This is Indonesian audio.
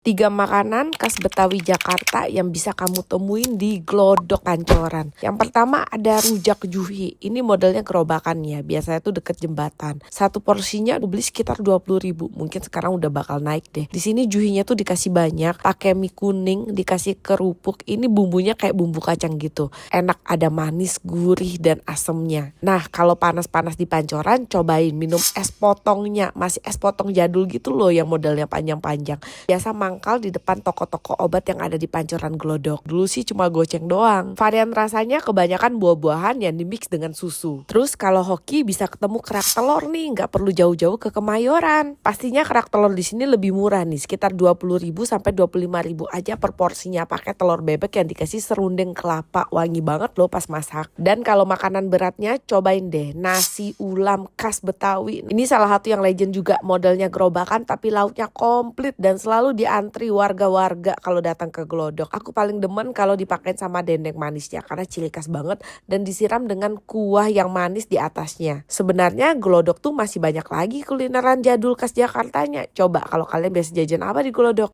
3 makanan khas Betawi Jakarta yang bisa kamu temuin di Glodok Pancoran. Yang pertama ada rujak juhi. Ini modelnya gerobakan ya, biasanya tuh deket jembatan. Satu porsinya aku beli sekitar 20.000. Mungkin sekarang udah bakal naik deh. Di sini juhinya tuh dikasih banyak, pakai mie kuning, dikasih kerupuk. Ini bumbunya kayak bumbu kacang gitu. Enak, ada manis, gurih dan asemnya. Nah, kalau panas-panas di Pancoran, cobain minum es potongnya. Masih es potong jadul gitu loh yang modelnya panjang-panjang. Biasa mangkal di depan toko-toko obat yang ada di Pancoran Glodok. Dulu sih cuma goceng doang. Varian rasanya kebanyakan buah-buahan yang dimix dengan susu. Terus kalau hoki bisa ketemu kerak telur nih, nggak perlu jauh-jauh ke Kemayoran. Pastinya kerak telur di sini lebih murah nih, sekitar 20.000 sampai 25.000 aja per porsinya. Pakai telur bebek yang dikasih serundeng kelapa, wangi banget loh pas masak. Dan kalau makanan beratnya cobain deh nasi ulam khas Betawi. Ini salah satu yang legend juga, modelnya gerobakan tapi lauknya komplit dan selalu diantri warga-warga kalau datang ke Glodok. Aku paling demen kalau dipakein sama dendeng manisnya karena ciri khas banget dan disiram dengan kuah yang manis di atasnya. Sebenarnya Glodok tuh masih banyak lagi kulineran jadul khas Jakartanya. Coba kalau kalian biasa jajan apa di Glodok?